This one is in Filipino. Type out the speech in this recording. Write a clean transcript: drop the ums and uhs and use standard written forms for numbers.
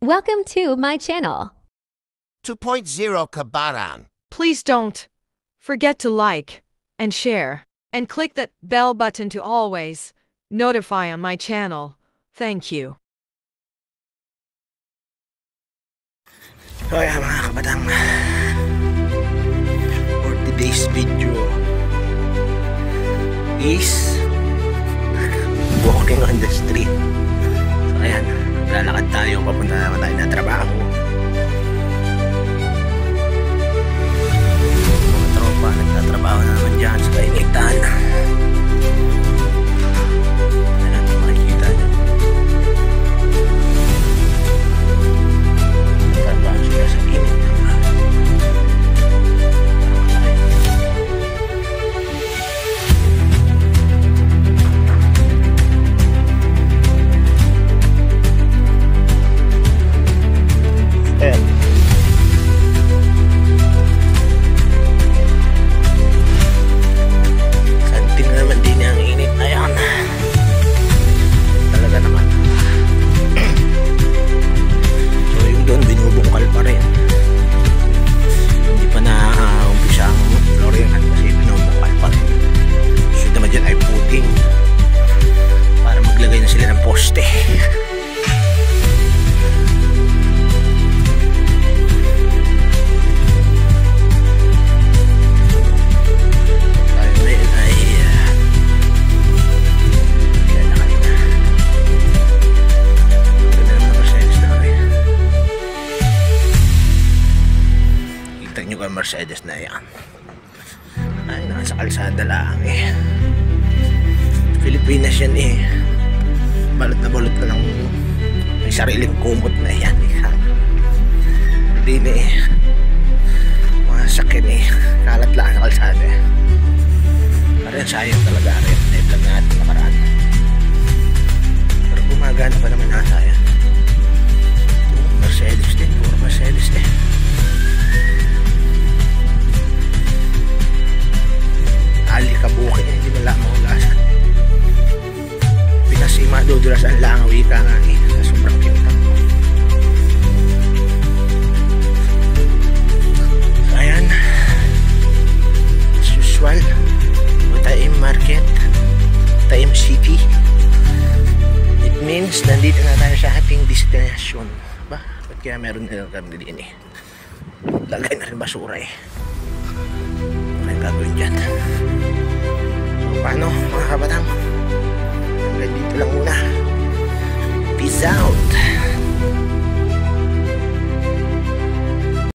Welcome to my channel. 2.0 Kabaran. Please don't forget to like and share and click that bell button to always notify on my channel. Thank you. So ayan mga kabatang, for today's video is walking on the street. So ayan, lalakad tayo, papunta naman tayo na trabaho. Mga tropa, nagtatrabaho na naman dyan sa kainitan. Ayan, makikita nyo. Trabaho sila sa init ng araw. Ayan. Santing naman din ang init na yan. Talaga naman. So yung doon binubungkal pa rin. Hindi pa na-umpisa ang flooringan kasi binubungkal pa rin. So naman dyan ay puting para maglagay na sila ng poste. Mercedes na yan ay nasa kalsada lang eh. Pilipinas yan eh. Balot na lang may sariling kumot na yan eh. Hindi na eh mga sakin eh, kalat lang sa kalsada eh. Parang sayang talaga rin na-vlog natin nakaraan, pero gumagana pa naman nasa yan. Mercedes din, puro Mercedes eh. Ali kabuki, hindi mo lang mahulasan. Pinas madudulas ang langaw, ika nga eh, sa sobrang kintang. Ayan, as usual, Taim Market, Taim City. It means nandito na tayo sa ating destination. Ba, ba't kaya meron na kami din eh. Lagay na rin basura eh. Ano gagawin dyan? So paano mga kabatang, hanggang dito lang muna. Peace out.